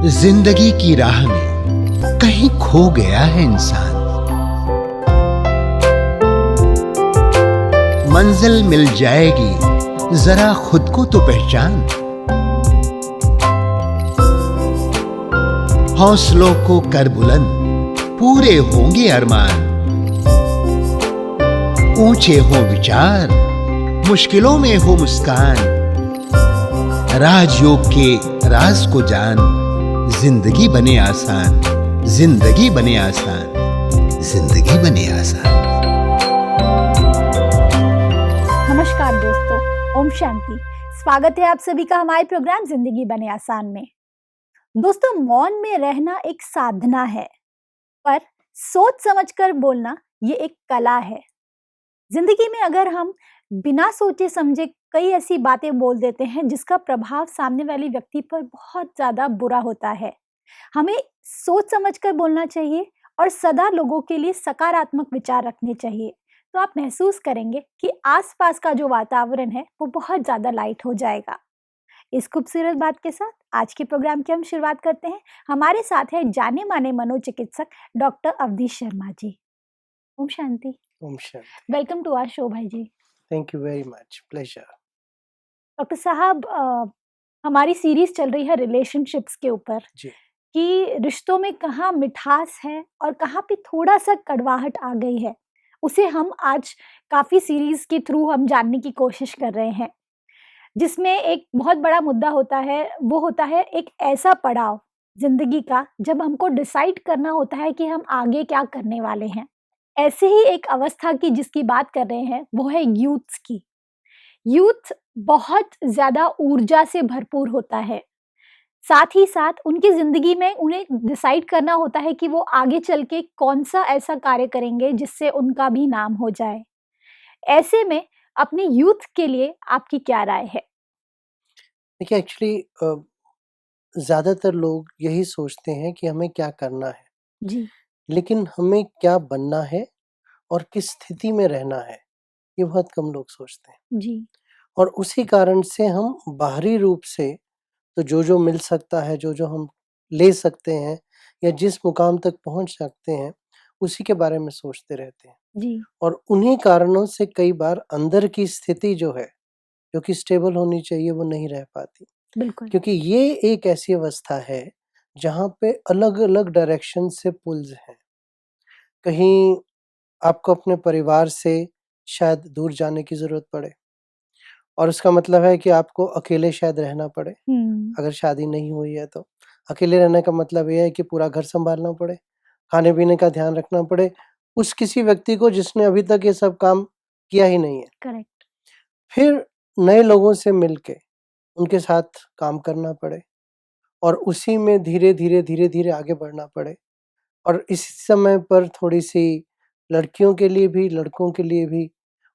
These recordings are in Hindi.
जिंदगी की राह में कहीं खो गया है इंसान। मंजिल मिल जाएगी, जरा खुद को तो पहचान। हौसलों को कर बुलंद, पूरे होंगे अरमान। ऊंचे हो विचार, मुश्किलों में हो मुस्कान। राजयोग के राज को जान, जिंदगी बने आसान, जिंदगी बने आसान, जिंदगी बने आसान। नमस्कार दोस्तों, ओम शांति। स्वागत है आप सभी का हमारे प्रोग्राम जिंदगी बने आसान में। दोस्तों, मौन में रहना एक साधना है, पर सोच समझकर बोलना ये एक कला है। जिंदगी में अगर हम बिना सोचे समझे कई ऐसी बातें बोल देते हैं जिसका प्रभाव सामने वाले व्यक्ति पर बहुत ज्यादा बुरा होता है। हमें सोच समझकर बोलना चाहिए और सदा लोगों के लिए सकारात्मक विचार रखने चाहिए। तो आप महसूस करेंगे कि आसपास का जो वातावरण है वो बहुत ज्यादा लाइट हो जाएगा। इस खूबसूरत बात के साथ आज के प्रोग्राम की हम शुरुआत करते हैं। हमारे साथ है जाने माने मनोचिकित्सक डॉक्टर अवधेश शर्मा जी। ओम शांति। ओम शांति। वेलकम टू आवर शो भाई जी। Thank you very much, pleasure. Doctor साहब, हमारी सीरीज चल रही है रिलेशनशिप्स के ऊपर जी। कि रिश्तों में कहाँ मिठास है और कहाँ पे थोड़ा सा कड़वाहट आ गई है। उसे हम आज काफी सीरीज के थ्रू हम जानने की कोशिश कर रहे हैं, जिसमें एक बहुत बड़ा मुद्दा होता है, वो होता है एक ऐसा पड़ाव जिंदगी का जब हमको डिसाइड करना होता है कि हम आगे क्या करने वाले हैं। ऐसे ही एक अवस्था की जिसकी बात कर रहे हैं वो है यूथ की। यूथ बहुत ज्यादा ऊर्जा से भरपूर होता है, साथ ही साथ उनकी जिंदगी में उन्हें डिसाइड करना होता है कि वो आगे चल के कौन सा ऐसा कार्य करेंगे जिससे उनका भी नाम हो जाए। ऐसे में अपने यूथ के लिए आपकी क्या राय है? देखिए, एक्चुअली ज़्यादातर लोग यही सोचते हैं कि हमें क्या करना है, जी। लेकिन हमें क्या बनना है और किस स्थिति में रहना है, ये बहुत कम लोग सोचते हैं। जी। और उसी कारण से हम बाहरी रूप से तो जो मिल सकता है, जो हम ले सकते हैं या जिस मुकाम तक पहुँच सकते हैं, उसी के बारे में सोचते रहते हैं। जी। और उन्हीं कारणों से कई बार अंदर की स्थिति जो है, जो कि स्टेबल होनी चाहिए, वो नहीं रह पाती। बिल्कुल। क्योंकि ये एक ऐसी अवस्था है जहाँ पे अलग-अलग डायरेक्शन से पुल्स हैं। कहीं आपको अपने परिवार से शायद दूर जाने की ज़रूरत पड़े और उसका मतलब है कि आपको अकेले शायद रहना पड़े, अगर शादी नहीं हुई है तो। अकेले रहने का मतलब ये है कि पूरा घर सँभालना पड़े, खाने-पीने का ध्यान रखना पड़े, उस किसी व्यक्ति को जिसने अभी तक ये सब काम किया ही नहीं है। करेक्ट। फिर नए लोगों से मिलके उनके साथ काम करना पड़े और उसी में धीरे-धीरे आगे बढ़ना पड़े। और इस समय पर थोड़ी-सी लड़कियों के लिए भी, लड़कों के लिए भी,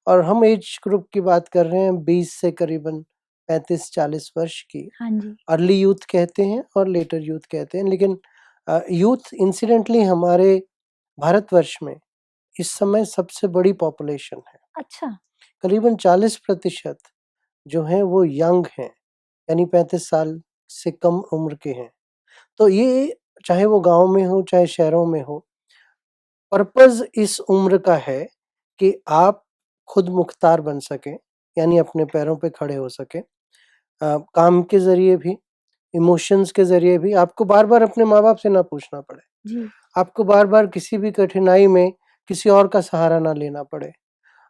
और हम एज ग्रुप की बात कर रहे हैं 20 से करीबन 35-40 वर्ष की। हाँ जी। अर्ली यूथ कहते हैं और लेटर यूथ कहते हैं, लेकिन यूथ इंसिडेंटली हमारे भारतवर्ष में इस समय सबसे बड़ी पॉपुलेशन है। अच्छा। करीबन 40% जो हैं वो यंग हैं, यानी 35 साल से कम उम्र के हैं। तो ये चाहे वो गाँव में हो, चाहे शहरों में हो, पर्पज़ इस उम्र का है कि आप खुद मुख्तार बन सकें, यानी अपने पैरों पे खड़े हो सकें। काम के ज़रिए भी, इमोशंस के ज़रिए भी, आपको बार-बार अपने माँ-बाप से ना पूछना पड़े। जी। आपको बार-बार किसी भी कठिनाई में किसी और का सहारा ना लेना पड़े।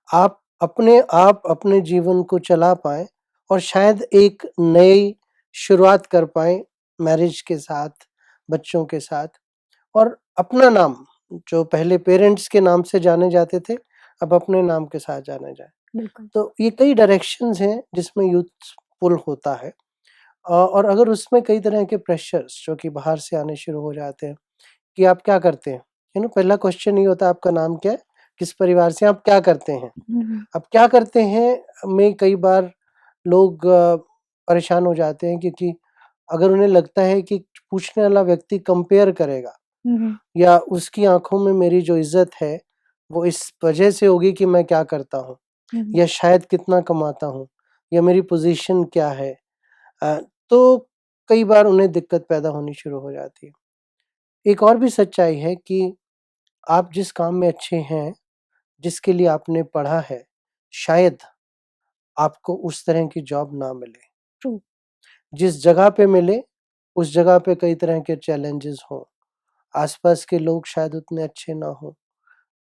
आप अपने जीवन को चला पाएँ और शायद एक नई शुरुआत कर पाएँ मैरिज के साथ, बच्चों के साथ, और अपना नाम जो पहले पेरेंट्स के नाम से जाने जाते थे, अब अपने नाम के साथ जाने जाएँ। बिल्कुल। तो ये कई डायरेक्शंस हैं जिसमें यूथ पुल होता है। और अगर उसमें कई तरह के प्रेशर्स जो कि बाहर से आने शुरू हो जाते हैं कि आप क्या करते हैं? पहला क्वेश्चन ये होता है, आपका नाम क्या है? किस परिवार से, आप क्या करते हैं? अब क्या करते हैं में कई बार लोग परेशान हो जाते हैं, क्योंकि अगर उन्हें लगता है कि पूछने वाला व्यक्ति कंपेयर करेगा या उसकी आँखों में मेरी जो इज़्ज़त है वो इस वजह से होगी कि मैं क्या करता हूँ, या शायद कितना कमाता हूँ, या मेरी पोज़ीशन क्या है। तो कई बार उन्हें दिक्कत पैदा होनी शुरू हो जाती है। एक और भी सच्चाई है कि आप जिस काम में अच्छे हैं, जिसके लिए आपने पढ़ा है, शायद आपको उस तरह की जॉब ना मिले। ट्रू। जिस जगह पे मिले, उस जगह पे कई तरह के चैलेंजेस हों, आस-पास के लोग शायद उतने अच्छे ना हों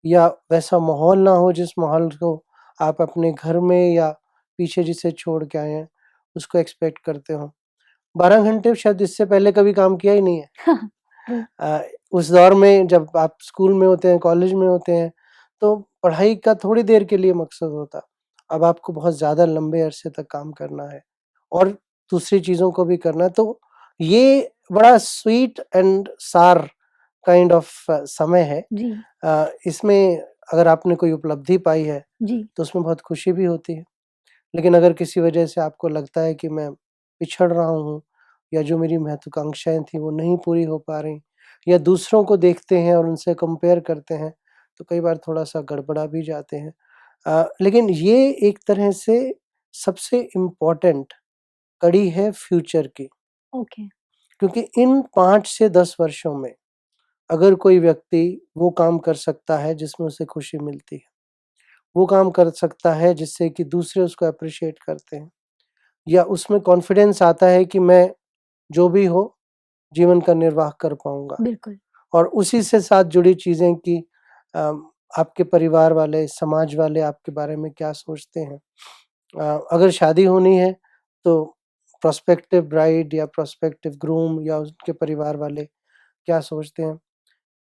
या वैसा माहौल ना हो जिस माहौल को आप अपने घर में या पीछे जिसे छोड़ के आए हैं, उसको एक्सपेक्ट करते हो। 12 घंटे शायद इससे पहले कभी काम किया ही नहीं है। ट्रू। उस दौर में जब आप स्कूल में होते हैं, कॉलेज में होते हैं, तो पढ़ाई का थोड़ी देर के लिए मकसद होता। अब आपको बहुत ज़्यादा लंबे अरसे तक काम करना है और दूसरी चीज़ों को भी करना है, तो ये बड़ा स्वीट एंड सार काइंड ऑफ समय है। जी, इसमें अगर आपने कोई उपलब्धि पाई है, जी। तो उसमें बहुत खुशी भी होती है। लेकिन अगर किसी वजह से आपको लगता है कि मैं पिछड़ रहा हूँ या जो मेरी महत्वाकांक्षाएँ थी वो नहीं पूरी हो पा रही या दूसरों को देखते हैं और उनसे कंपेयर करते हैं, तो कई बार थोड़ा-सा गड़बड़ा भी जाते हैं। लेकिन ये एक तरह से सबसे इम्पोर्टेंट कड़ी है फ्यूचर की, ओके। क्योंकि इन 5 से 10 वर्षों में अगर कोई व्यक्ति वो काम कर सकता है जिसमें उसे खुशी मिलती है, वो काम कर सकता है जिससे कि दूसरे उसको एप्रिशिएट करते हैं या उसमें कॉन्फिडेंस आता है कि मैं जो भी हो जीवन का निर्वाह कर पाऊँगा बिल्कुल। और उसी से साथ जुड़ी चीज़ें कि आपके परिवार वाले, समाज वाले आपके बारे में क्या सोचते हैं। अगर शादी होनी है तो प्रोस्पेक्टिव ब्राइड या प्रोस्पेक्टिव ग्रूम या उसके परिवार वाले क्या सोचते हैं।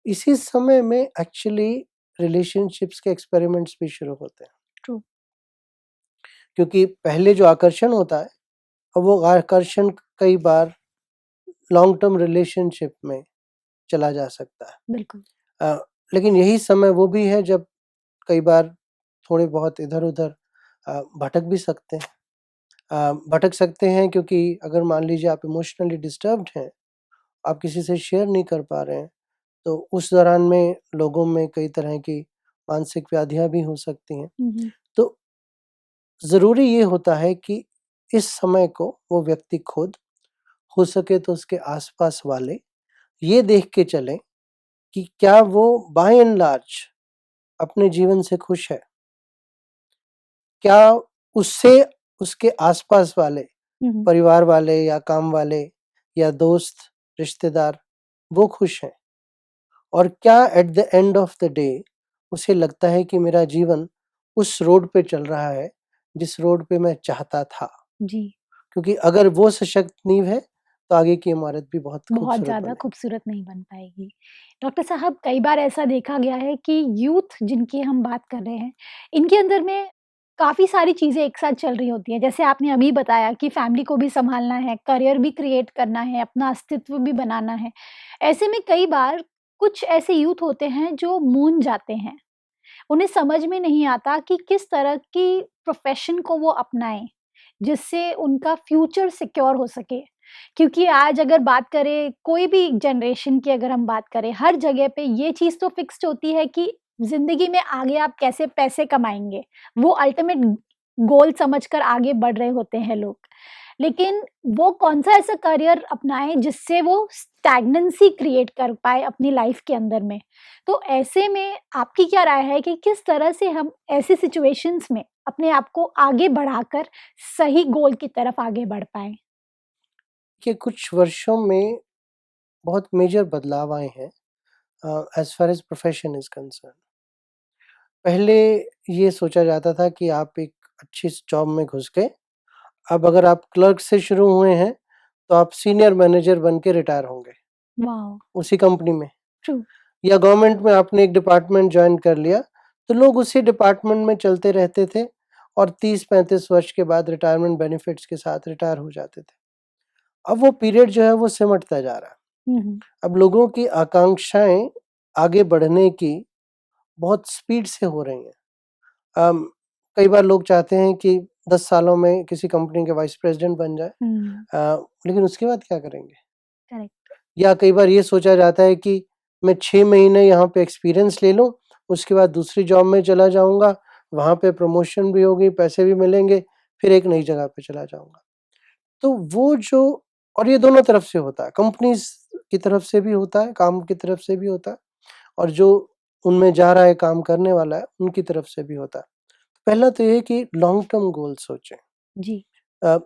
इसी समय में एक्चुअली रिलेशनशिप्स के एक्सपेरिमेंट्स भी शुरू होते हैं। ट्रू। क्योंकि पहले जो आकर्षण होता है, अब वो आकर्षण कई बार लॉन्ग टर्म रिलेशनशिप में चला जा सकता है। बिल्कुल। लेकिन यही समय वो भी है जब कई बार थोड़े बहुत इधर-उधर भटक भी सकते हैं। भटक सकते हैं क्योंकि अगर मान लीजिए आप इमोशनली डिस्टर्ब्ड हैं, आप किसी से शेयर नहीं कर पा रहे हैं, तो उस दौरान में लोगों में कई तरह की मानसिक व्याधियाँ भी हो सकती हैं। हुँ, हुँ। तो ज़रूरी ये होता है कि इस समय को वो व्यक्ति खुद, हो सके तो उसके आस-पास वाले, ये देख के चलें कि क्या वो बाय एंड लार्ज अपने जीवन से खुश है? क्या उससे उसके आस-पास वाले, हुँ, हुँ। परिवार वाले या काम वाले या दोस्त, रिश्तेदार वो खुश हैं? और क्या at the end of the day उसे लगता है कि मेरा जीवन उस रोड पे चल रहा है, जिस रोड पे मैं चाहता था? जी। क्योंकि अगर वो सशक्त नींव है, तो आगे की इमारत भी बहुत बहुत खूबसूरत ज़्यादा बनेगी। खूबसूरत नहीं बन पाएगी। डॉक्टर साहब कई बार ऐसा देखा गया है कि यूथ जिनकी हम बात कर रहे हैं, इनके अंदर में काफ़ी सारी चीज़ें एक साथ चल रही होती हैं। जैसे आपने अभी बताया कि फैमिली को भी सँभालना है, करियर भी क्रिएट करना है, अपना अस्तित्व भी बनाना है। ऐसे में कई बार कुछ ऐसे यूथ होते हैं जो मूंझ जाते हैं। उन्हें समझ में नहीं आता कि किस तरह की प्रोफ़ेशन को वो अपनाएँ, जिससे उनका फ्यूचर सिक्योर हो सके। क्योंकि आज अगर बात करें कोई भी जनरेशन की अगर हम बात करें, हर जगह पे ये चीज़ तो फिक्स्ड होती है कि ज़िंदगी में आगे आप कैसे पैसे कमाएँगे, वो अल्टीमेट गोल समझकर आगे बढ़ रहे होते हैं लोग। लेकिन वो कौन-सा ऐसा करियर अपनाएँ जिससे वो स्टैग्नेंसी क्रिएट कर पाए अपनी लाइफ़ के अंदर में। तो ऐसे में आपकी क्या राय है कि किस तरह से हम ऐसी सिचुएशंस में अपने आप को आगे बढ़ाकर सही गोल की तरफ आगे बढ़ पाएँ? कि कुछ वर्षों में बहुत मेजर बदलाव आए हैं as far as profession is concerned. पहले ये सोचा जाता था कि आप एक अच्छी जॉब में घुस गए, अब अगर आप क्लर्क से शुरू हुए हैं, तो आप सीनियर मैनेजर बन के रिटायर होंगे, वाओ! उसी कंपनी में। ट्रू। या गवर्नमेंट में आपने एक डिपार्टमेंट जॉइन कर लिया, तो लोग उसी डिपार्टमेंट में चलते रहते थे और 30-35 वर्ष के बाद रिटायरमेंट बेनिफिट्स के साथ रिटायर हो जाते थे। अब वो पीरियड जो है वो सिमटता जा रहा है। हुँ, हुँ। अब लोगों की आकांक्षाएँ आगे बढ़ने की बहुत स्पीड से हो रही हैं। अम, कई बार लोग चाहते हैं कि 10 सालों में किसी कंपनी के वाइस प्रेज़िडेंट बन जाएँ हुँ, लेकिन उसके बाद क्या करेंगे? करेक्ट। या कई बार ये सोचा जाता है कि मैं 6 महीने यहाँ पे एक्सपीरियंस ले लूँ, उसके बाद दूसरी जॉब में चला जाऊँगा, वहाँ पे प्रमोशन भी होगी, पैसे भी मिलेंगे, फिर एक नई जगह पे चला जाऊँगा। तो वो जो और ये दोनों तरफ से होता है, कंपनीज की तरफ से भी होता है, काम की तरफ से भी होता है, और जो उनमें जा रहा है काम करने वाला है उनकी तरफ से भी होता है। पहला तो ये है कि लॉन्ग टर्म गोल सोचें। जी। अ,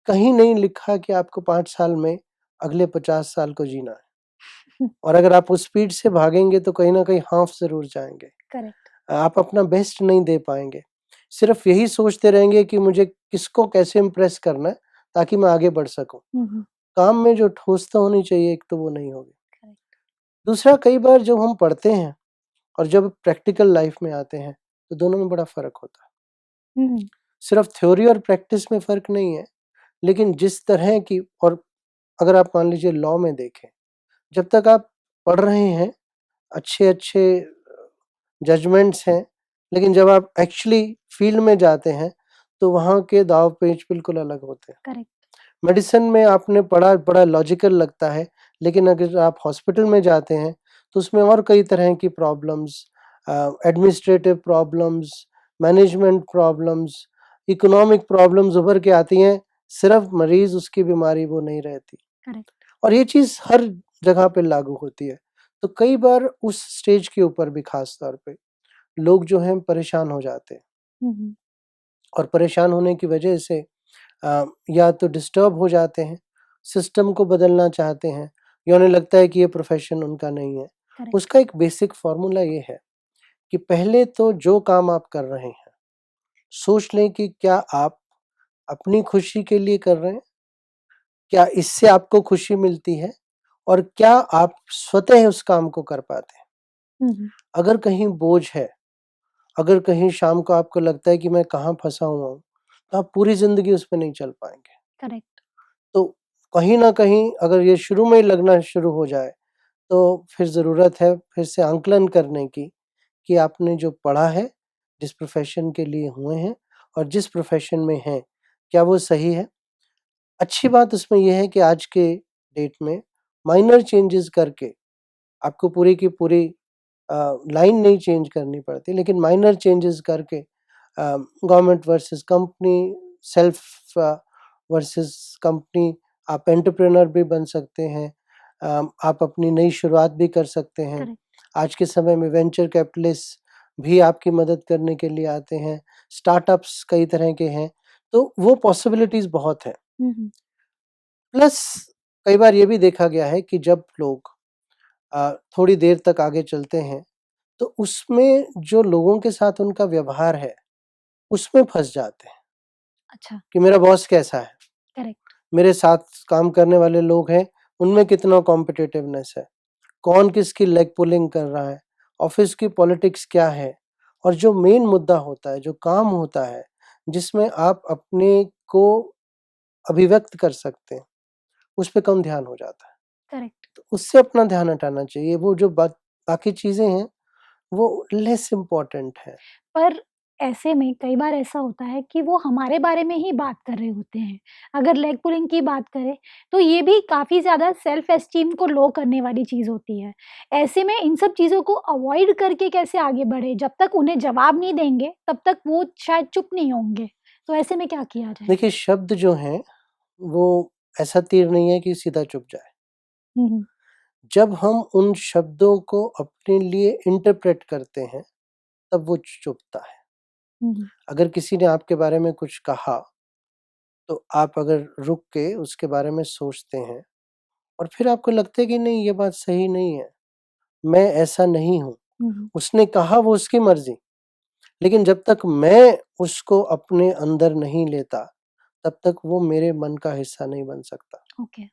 कहीं नहीं लिखा कि आपको 5 साल में अगले 50 साल को जीना है, और अगर आप उस स्पीड से भागेंगे तो कहीं न कहीं हाफ ज़रूर जाएँगे। करेक्ट। आप अपना बेस्ट नहीं दे पाएँगे। सिर्फ़ यही सोचते रहेंगे कि मुझे किसको कैसे इम्प्रेस करना है ताकि मैं आगे बढ़ सकूँ। काम में जो ठोसता होनी चाहिए एक तो वो नहीं होगी। करेक्ट। दूसरा, कई बार जब हम पढ़ते हैं और जब प्रैक्टिकल लाइफ़ में आते हैं तो दोनों में बड़ा फ़र्क होता है। सिर्फ़ थ्योरी और प्रैक्टिस में फ़र्क नहीं है, लेकिन जिस तरह की, और अगर आप मान लीजिए लॉ में देखें, जब तक आप पढ़ रहे हैं अच्छे-अच्छे जजमेंट्स हैं, लेकिन जब आप एक्चुअली फील्ड में जाते हैं तो वहाँ के दाव-पेच बिल्कुल अलग होते हैं। करेक्ट। मेडिसिन में आपने पढ़ा, बड़ा लॉजिकल लगता है, लेकिन अगर आप हॉस्पिटल में जाते हैं तो उसमें और कई तरह की problems, administrative problems, management problems, economic problems उभर के आती हैं। सिर्फ मरीज उसकी बीमारी वो नहीं रहती, करेक्ट। और ये चीज़ हर जगह पे लागू होती है। तो कई बार उस स्टेज के ऊपर भी खास तौर पे लोग जो हैं परेशान हो जाते हैं, और परेशान होने की वजह से या तो डिस्टर्ब हो जाते हैं, सिस्टम को बदलना चाहते हैं, या उन्हें लगता है कि ये प्रोफ़ेशन उनका नहीं है। करेक्ट। उसका एक बेसिक फ़ॉर्मूला ये है कि पहले तो जो काम आप कर रहे हैं, सोच लें कि क्या आप अपनी खुशी के लिए कर रहे हैं? क्या इससे आपको खुशी मिलती है? और क्या आप स्वतः उस काम को कर पाते हैं? अगर कहीं बोझ है, अगर कहीं शाम को आपको लगता है कि मैं कहाँ फँसा हुआ हूँ, तो आप पूरी ज़िंदगी उसमें नहीं चल पाएँगे। करेक्ट। तो कहीं न कहीं अगर ये शुरू में ही लगना शुरू हो जाए, तो फिर ज़रूरत है फिर से आंकलन करने की, कि आपने जो पढ़ा है, जिस प्रोफ़ेशन के लिए हुए हैं और जिस प्रोफ़ेशन में हैं, क्या वो सही है? अच्छी बात उसमें ये है कि आज के डेट में माइनर चेंजेज़ करके आपको पूरी की पूरी लाइन नहीं चेंज करनी पड़ती, लेकिन माइनर चेंजेज़ करके government versus company, self versus company, आप एंटरप्रेन्योर भी बन सकते हैं। आप अपनी नई शुरुआत भी कर सकते हैं। करेक्ट। आज के समय में वेंचर कैपिटलिस्ट भी आपकी मदद करने के लिए आते हैं, स्टार्टअप्स कई तरह के हैं, तो वो पॉसिबिलिटीज़ बहुत हैं। प्लस कई बार ये भी देखा गया है कि जब लोग थोड़ी देर तक आगे चलते हैं, तो उसमें जो लोगों के साथ उनका व्यवहार है, उसमें फँस जाते हैं अच्छा। कि मेरा बॉस कैसा है? करेक्ट। मेरे साथ काम करने वाले लोग हैं, उनमें कितना कॉम्पिटिटिवनेस है? कौन किसकी लेग पुलिंग कर रहा है? ऑफ़िस की पॉलिटिक्स क्या है? और जो मेन मुद्दा होता है, जो काम होता है, जिसमें आप अपने को अभिव्यक्त कर सकते हैं, उस पे कम ध्यान हो जाता है। करेक्ट। तो उससे अपना ध्यान हटाना चाहिए, वो जो बाकी चीज़ें हैं, वो लेस इम्पोर्टेंट है। पर ऐसे में कई बार ऐसा होता है कि वो हमारे बारे में ही बात कर रहे होते हैं। अगर लेग पुलिंग की बात करें, तो ये भी काफ़ी ज़्यादा सेल्फ एस्टीम को लो करने वाली चीज़ होती है। ऐसे में इन सब चीज़ों को अवॉइड करके कैसे आगे बढ़े? जब तक उन्हें जवाब नहीं देंगे, तब तक वो शायद चुप नहीं होंगे। तो ऐसे में क्या किया जाए? देखिए, शब्द जो हैं, वो ऐसा तीर नहीं है कि सीधा चुभ जाए। हुँ, हुँ। जब हम उन शब्दों को अपने लिए इंटरप्रेट करते हैं, तब वो चुभता है। हुँ, हुँ। अगर किसी ने आपके बारे में कुछ कहा, तो आप अगर रुक के उसके बारे में सोचते हैं, और फिर आपको लगता है कि नहीं, ये बात सही नहीं है, मैं ऐसा नहीं हूँ। हुँ, हुँ। उसने कहा वो उसकी मर्ज़ी, लेकिन जब तक मैं उसको अपने अंदर नहीं लेता, तब तक वो मेरे मन का हिस्सा नहीं बन सकता। ओके।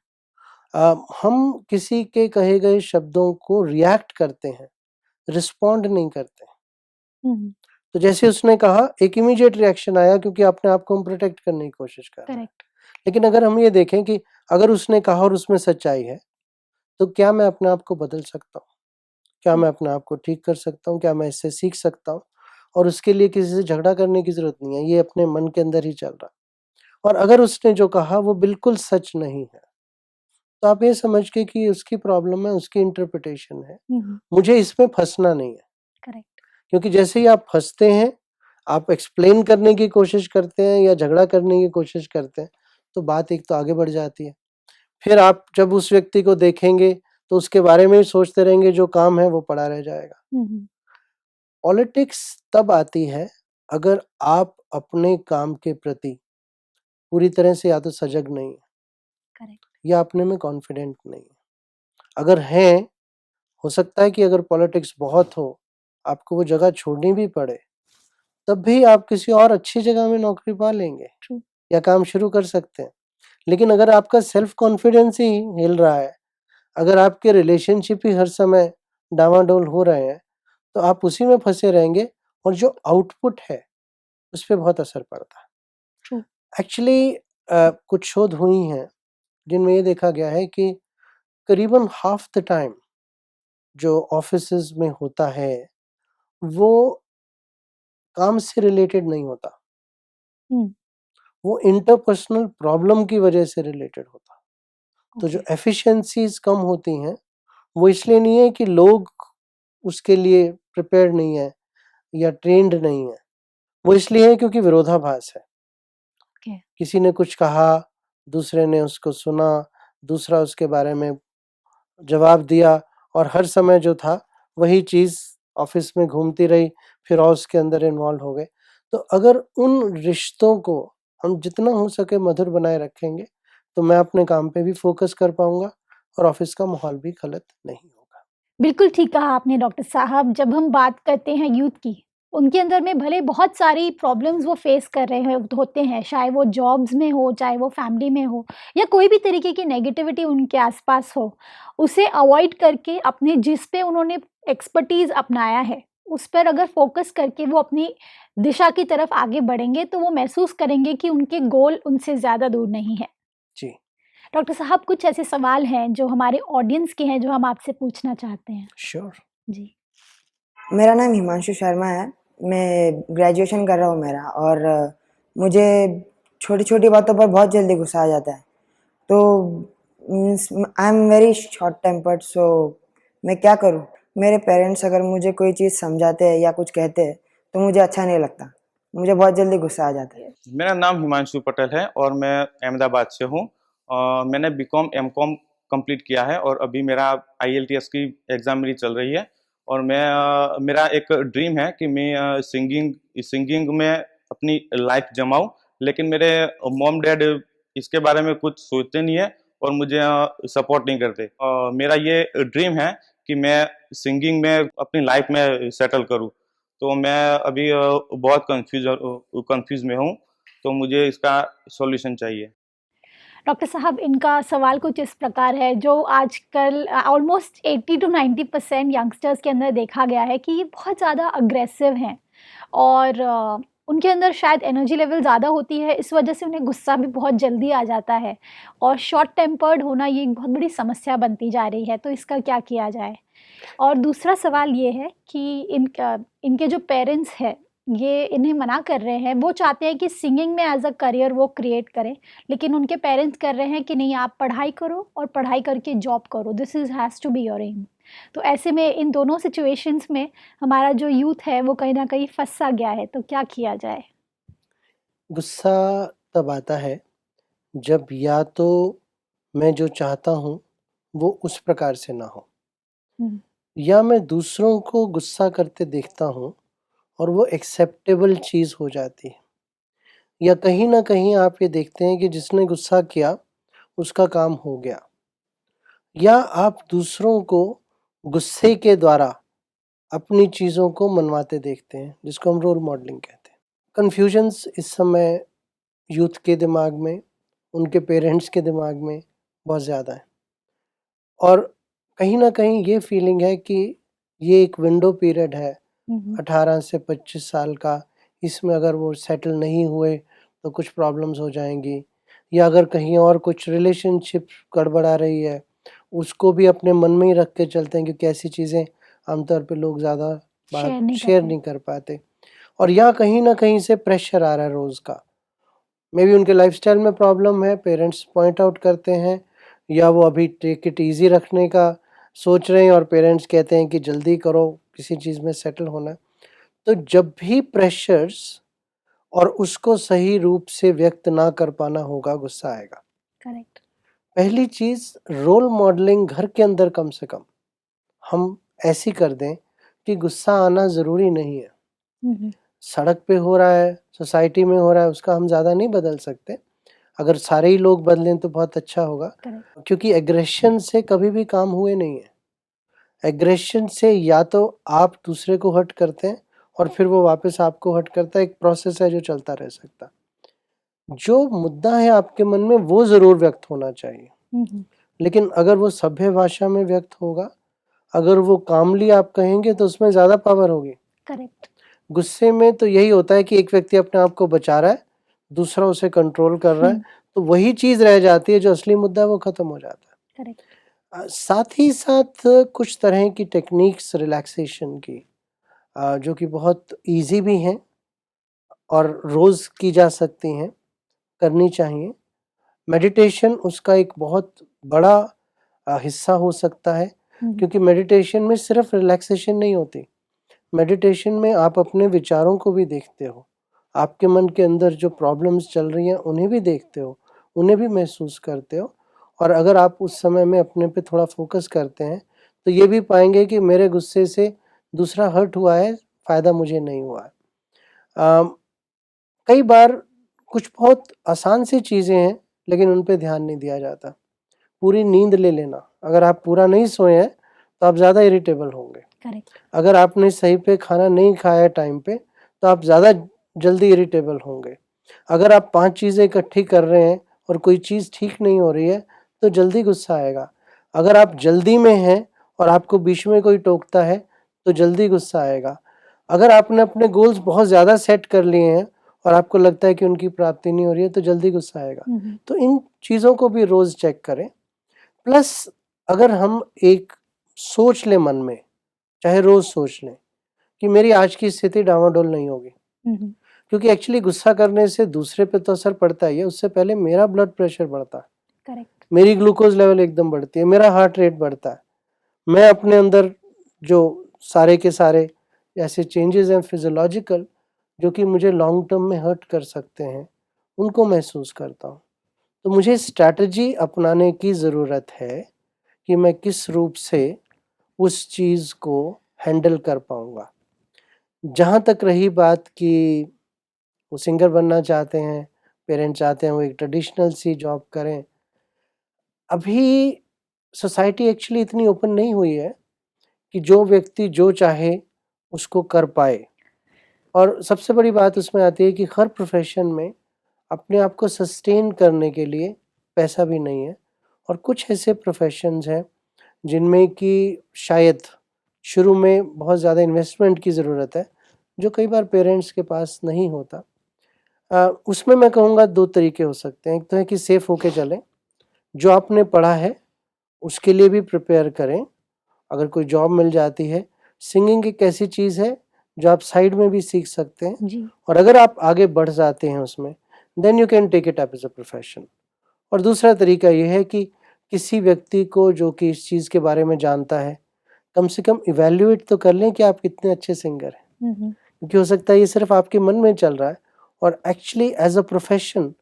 हम किसी के कहे गए शब्दों को रिएक्ट करते हैं, रिस्पॉन्ड नहीं करते। हुँ, हुँ। तो जैसे उसने कहा, एक इमीडिएट रिएक्शन आया क्योंकि अपने आप को हम प्रोटेक्ट करने की कोशिश कर रहे हैं। करेक्ट। लेकिन अगर हम ये देखें कि अगर उसने कहा और उसमें सच्चाई है, तो क्या मैं अपने आप को बदल सकता हूँ? क्या हुँ, मैं अपने आप को ठीक कर सकता हूँ? क्या मैं इससे सीख सकता हूँ? और उसके लिए किसी से झगड़ा करने की ज़रूरत नहीं है, ये अपने मन के अंदर ही चल रहा है। और अगर उसने जो कहा वो बिल्कुल सच नहीं है, तो आप ये समझ के कि उसकी प्रॉब्लम है, उसकी इंटरप्रिटेशन है, हुँ, हुँ। मुझे इसमें फँसना नहीं है। करेक्ट। क्योंकि जैसे ही आप फँसते हैं, आप एक्सप्लेन करने की कोशिश करते हैं या झगड़ा करने की कोशिश करते हैं, तो बात एक तो आगे बढ़ जाती है। फिर आप जब उस व्यक्ति को देखेंगे तो उसके बारे में ही सोचते रहेंगे, जो काम है वो पड़ा रह जाएगा। पॉलिटिक्स तब आती है अगर आप अपने काम के प्रति पूरी तरह से या तो सजग नहीं है करेक्ट। या अपने में कॉन्फिडेंट नहीं है। अगर हैं, हो सकता है कि अगर पॉलिटिक्स बहुत हो, आपको वो जगह छोड़नी भी पड़े, तब भी आप किसी और अच्छी जगह में नौकरी पा लेंगे True. या काम शुरू कर सकते हैं। लेकिन अगर आपका सेल्फ कॉन्फिडेंस ही हिल रहा है, अगर आपके रिलेशनशिप ही हर समय डामाडोल हो रहे हैं, तो आप उसी में फंसे रहेंगे और जो आउटपुट है उस पे बहुत असर पड़ता है। True. एक्चुअली कुछ शोध हुई हैं जिनमें ये देखा गया है कि करीबन हाफ द टाइम जो ऑफिसेज में होता है वो काम से रिलेटेड नहीं होता, हम्म। वो इंटरपर्सनल प्रॉब्लम की वजह से रिलेटेड होता। तो जो Okay. एफिशिएंसीज कम होती हैं वो इसलिए नहीं है कि लोग उसके लिए प्रिपेयर नहीं है या ट्रेंड नहीं है, वो इसलिए है क्योंकि विरोधाभास है। Okay. किसी ने कुछ कहा, दूसरे ने उसको सुना, दूसरा उसके बारे में जवाब दिया और हर समय जो था वही चीज़ ऑफिस में घूमती रही, फिर और उसके अंदर इन्वॉल्व हो गए। तो अगर उन रिश्तों को हम जितना हो सके मधुर बनाए रखेंगे, तो मैं अपने काम पे भी फोकस कर पाऊँगा और ऑफिस का माहौल भी गलत नहीं होगा। बिल्कुल ठीक कहा आपने डॉक्टर साहब। जब हम बात करते हैं यूथ की, उनके अंदर में भले बहुत सारी प्रॉब्लम्स वो फेस कर रहे हैं होते हैं, चाहे वो जॉब्स में हो, चाहे वो फैमिली में हो या कोई भी तरीके की नेगेटिविटी उनके आसपास हो, उसे अवॉइड करके अपने जिस पे उन्होंने एक्सपर्टीज़ अपनाया है, उस पर अगर फोकस करके वो अपनी दिशा की तरफ आगे बढ़ेंगे, तो वो महसूस करेंगे कि उनके गोल उनसे ज़्यादा दूर नहीं है। जी, डॉक्टर साहब, कुछ ऐसे सवाल हैं जो हमारे ऑडियंस के हैं, जो हम आपसे पूछना चाहते हैं। श्योर। जी। मेरा नाम हिमांशु शर्मा है। मैं ग्रेजुएशन कर रहा हूँ मेरा, और मुझे छोटी-छोटी बातों पर बहुत जल्दी गुस्सा आ जाता है। तो means I am very short tempered, so मैं क्या करूँ? मेरे पेरेंट्स अगर मुझे कोई चीज़ समझाते हैं या कुछ कहते हैं, तो मुझे अच्छा नहीं लगता। मुझे बहुत जल्दी गुस्सा आ जाता है। मेरा नाम हिमांशु पटेल है और मैं अहमदाबाद से हूँ। मैंने बीकॉम एमकॉम कंप्लीट किया है और अभी मेरा आईएलटीएस की एग्ज़ाम मेरी चल रही है। और मेरा एक ड्रीम है कि मैं सिंगिंग में अपनी लाइफ जमाऊँ, लेकिन मेरे मॉम डैड इसके बारे में कुछ सोचते नहीं है और मुझे सपोर्ट नहीं करते। मेरा ये ड्रीम है कि मैं सिंगिंग में अपनी लाइफ में सेटल करूँ। तो मैं अभी बहुत कंफ्यूज में हूँ, तो मुझे इसका सॉल्यूशन चाहिए। डॉक्टर साहब, इनका सवाल कुछ इस प्रकार है, जो आजकल ऑलमोस्ट 80 टू 90% यंगस्टर्स के अंदर देखा गया है कि ये बहुत ज़्यादा अग्रेसिव हैं और उनके अंदर शायद एनर्जी लेवल ज़्यादा होती है, इस वजह से उन्हें गुस्सा भी बहुत जल्दी आ जाता है और शॉर्ट टेम्पर्ड होना ये एक बहुत बड़ी समस्या बनती जा रही है, तो इसका क्या किया जाए? और दूसरा सवाल ये है कि इनके जो पेरेंट्स हैं, ये इन्हें मना कर रहे हैं, वो चाहते हैं कि सिंगिंग में एज़ अ करियर वो क्रिएट करें, लेकिन उनके पेरेंट्स कर रहे हैं कि नहीं, आप पढ़ाई करो और पढ़ाई करके जॉब करो, this is has to be your aim. तो ऐसे में इन दोनों सिचुएशंस में हमारा जो यूथ है वो कहीं न कहीं फँस-सा गया है, तो क्या किया जाए? गुस्सा तब आता है जब या तो मैं जो चाहता हूँ वो उस प्रकार से ना हो, हुँ, या मैं दूसरों को गुस्सा करते देखता हूँ और वो एक्सेप्टेबल चीज़ हो जाती है, या कहीं न कहीं आप ये देखते हैं कि जिसने गुस्सा किया उसका काम हो गया, या आप दूसरों को गुस्से के द्वारा अपनी चीज़ों को मनवाते देखते हैं, जिसको हम रोल मॉडलिंग कहते हैं। कन्फ्यूजन्स इस समय यूथ के दिमाग में, उनके पेरेंट्स के दिमाग में बहुत ज़्यादा है, और कहीं न कहीं ये फीलिंग है कि ये एक विंडो पीरियड है हुँ, हुँ। 18 से 25 साल का, इसमें अगर वो सेटल नहीं हुए तो कुछ प्रॉब्लम्स हो जाएँगी, या अगर कहीं और कुछ रिलेशनशिप गड़बड़ा रही है, उसको भी अपने मन में ही रख के चलते हैं, क्योंकि ऐसी चीज़ें आमतौर पे लोग ज़्यादा बात शेयर नहीं शेयर करते। नहीं कर पाते, और या कहीं न कहीं से प्रेशर आ रहा है रोज़ का। मेबी उनके लाइफ़स्टाइल में प्रॉब्लम है, पेरेंट्स पॉइंट आउट करते हैं, या वो अभी टेक इट ईज़ी रखने का सोच रहे हैं और पेरेंट्स कहते हैं कि जल्दी करो, किसी चीज़ में सेटल होना है। तो जब भी प्रेशर्स और उसको सही रूप से व्यक्त ना कर पाना होगा, गुस्सा आएगा। करेक्ट। पहली चीज़, रोल मॉडलिंग घर के अंदर कम से कम हम ऐसी कर दें कि गुस्सा आना ज़रूरी नहीं है। हम्म, सड़क पे हो रहा है, सोसाइटी में हो रहा है, उसका हम ज़्यादा नहीं बदल सकते। अगर सारे ही लोग बदलें तो बहुत अच्छा होगा, करेक्ट। क्योंकि एग्रेशन से कभी भी काम हुए नहीं है। एग्रेशन से या तो आप दूसरे को हर्ट करते हैं और फिर वो वापस आपको हर्ट करता है, एक प्रोसेस है जो चलता रह सकता। जो मुद्दा है आपके मन में वो ज़रूर व्यक्त होना चाहिए, हम्म, लेकिन अगर वो सभ्य भाषा में व्यक्त होगा, अगर वो कामली आप कहेंगे तो उसमें ज़्यादा पावर होगी। करेक्ट। गुस्से में तो यही होता है कि एक व्यक्ति अपने आप को बचा रहा है, दूसरा उसे कंट्रोल कर रहा है, तो वही चीज़ रह जाती है, जो असली मुद्दा है वो ख़त्म हो जाता है। करेक्ट। साथ ही साथ कुछ तरह की टेक्निक्स रिलैक्सेशन की जो कि बहुत ईज़ी भी हैं और रोज़ की जा सकती हैं, करनी चाहिए। मेडिटेशन उसका एक बहुत बड़ा हिस्सा हो सकता है, क्योंकि मेडिटेशन में सिर्फ रिलैक्सेशन नहीं होती। मेडिटेशन में आप अपने विचारों को भी देखते हो, आपके मन के अंदर जो प्रॉब्लम्स चल रही हैं उन्हें भी देखते हो, उन्हें भी महसूस करते हो, और अगर आप उस समय में अपने पे थोड़ा फोकस करते हैं तो ये भी पाएंगे कि मेरे गुस्से से दूसरा हर्ट हुआ है, फ़ायदा मुझे नहीं हुआ है। कई बार कुछ बहुत आसान सी चीज़ें हैं लेकिन उन पे ध्यान नहीं दिया जाता। पूरी नींद ले लेना, अगर आप पूरा नहीं सोए हैं तो आप ज़्यादा इरिटेबल होंगे। करेक्ट। अगर आपने सही पे खाना नहीं खाया टाइम पे तो आप ज़्यादा जल्दी इरिटेबल होंगे। अगर आप 5 चीज़ें इकट्ठी कर रहे हैं और कोई चीज़ ठीक नहीं हो रही है तो जल्दी गुस्सा आएगा। अगर आप जल्दी में हैं और आपको बीच में कोई टोकता है तो जल्दी गुस्सा आएगा। अगर आपने अपने गोल्स बहुत ज़्यादा सेट कर लिए हैं और आपको लगता है कि उनकी प्राप्ति नहीं हो रही है तो जल्दी गुस्सा आएगा। तो इन चीज़ों को भी रोज़ चेक करें। प्लस अगर हम एक सोच लें मन में, चाहे रोज़ सोच लें कि मेरी आज की स्थिति डामाडोल नहीं होगी, क्योंकि एक्चुअली गुस्सा करने से दूसरे पे तो असर पड़ता ही है, उससे पहले मेरा ब्लड प्रेशर बढ़ता है, करेक्ट। मेरी ग्लूकोज लेवल एकदम बढ़ती है, मेरा हार्ट रेट बढ़ता है, मैं अपने अंदर जो सारे के सारे ऐसे चेंजेस हैं फिजियोलॉजिकल जो कि मुझे लॉन्ग टर्म में हर्ट कर सकते हैं, उनको महसूस करता हूँ। तो मुझे स्ट्रैटेजी अपनाने की ज़रूरत है कि मैं किस रूप से उस चीज़ को हैंडल कर पाऊँगा। जहाँ तक रही बात कि वो सिंगर बनना चाहते हैं, पेरेंट्स चाहते हैं वो एक ट्रेडिशनल सी जॉब करें, अभी सोसाइटी एक्चुअली इतनी ओपन नहीं हुई है कि जो व्यक्ति जो चाहे उसको कर पाए। और सबसे बड़ी बात उसमें आती है कि हर प्रोफेशन में अपने आप को सस्टेन करने के लिए पैसा भी नहीं है, और कुछ ऐसे प्रोफेशंस हैं जिनमें कि शायद शुरू में बहुत ज़्यादा इन्वेस्टमेंट की ज़रूरत है, जो कई बार पेरेंट्स के पास नहीं होता। उसमें मैं कहूँगा 2 तरीके हो सकते हैं। एक तो है कि सेफ होके चलें, जो आपने पढ़ा है उसके लिए भी प्रिपेयर करें। अगर कोई जॉब मिल जाती है, सिंगिंग एक ऐसी चीज़ है जो आप साइड में भी सीख सकते हैं, जी। और अगर आप आगे बढ़ जाते हैं उसमें then you can take it up as a profession. और दूसरा तरीका ये है कि किसी व्यक्ति को जो कि इस चीज़ के बारे में जानता है, कम से कम इवैल्यूएट तो कर लें कि आप कितने अच्छे सिंगर हैं, क्योंकि हो सकता है ये सिर्फ आपके मन में चल रहा है और एक्चुअली एज अ प्रोफेशन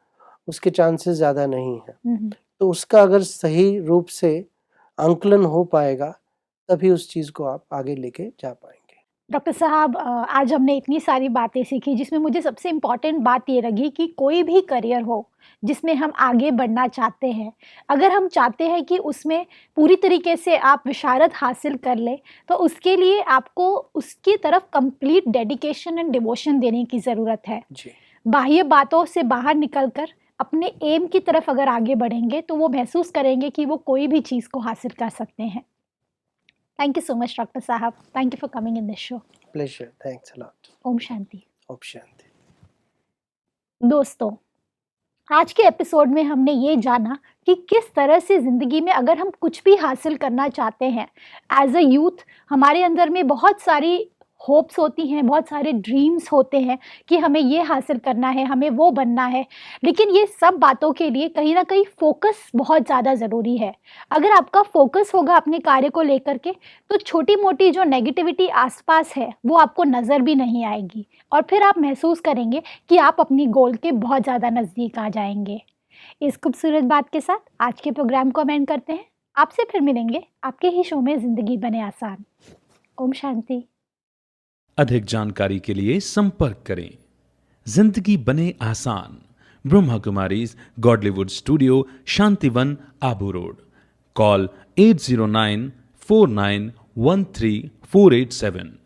उसके चांसेस ज़्यादा नहीं हैं। तो उसका अगर सही रूप से आंकलन हो पाएगा तभी उस चीज़ को आप आगे लेके जा पाएंगे। डॉक्टर साहब, आज हमने इतनी सारी बातें सीखी जिसमें मुझे सबसे इम्पॉर्टेंट बात ये लगी कि कोई भी करियर हो जिसमें हम आगे बढ़ना चाहते हैं, अगर हम चाहते हैं कि उसमें पूरी तरीके से आप विशारद हासिल कर लें, तो उसके लिए आपको उसकी तरफ कंप्लीट डेडिकेशन एंड डिवोशन देने की ज़रूरत है। जी, बाह्य बातों से बाहर निकलकर अपने एम की तरफ अगर आगे बढ़ेंगे तो वो महसूस करेंगे कि वो कोई भी चीज़ को हासिल कर सकते हैं। Thank you so much doctor साहब, thank you for coming in this show. Pleasure, thanks a lot. ओम शांति। ओम शांति। दोस्तों, आज के एपिसोड में हमने ये जाना कि किस तरह से ज़िंदगी में अगर हम कुछ भी हासिल करना चाहते हैं, एज अ यूथ हमारे अंदर में बहुत सारी होप्स होती हैं, बहुत सारे ड्रीम्स होते हैं कि हमें ये हासिल करना है, हमें वो बनना है, लेकिन ये सब बातों के लिए कहीं ना कहीं फोकस बहुत ज़्यादा ज़रूरी है। अगर आपका फोकस होगा अपने कार्य को लेकर के, तो छोटी मोटी जो नेगेटिविटी आसपास है वो आपको नज़र भी नहीं आएगी, और फिर आप महसूस करेंगे कि आप अपनी गोल के बहुत ज़्यादा नज़दीक आ जाएंगे। इस खूबसूरत बात के साथ आज के प्रोग्राम को हम एंड करते हैं। आपसे फिर मिलेंगे आपके ही शो में जिंदगी बने आसान। ओम शांति। अधिक जानकारी के लिए संपर्क करें। जिंदगी बने आसान, Brahma Kumaris Godlywood studio, Shantivan, Abu road. Call 80949134887।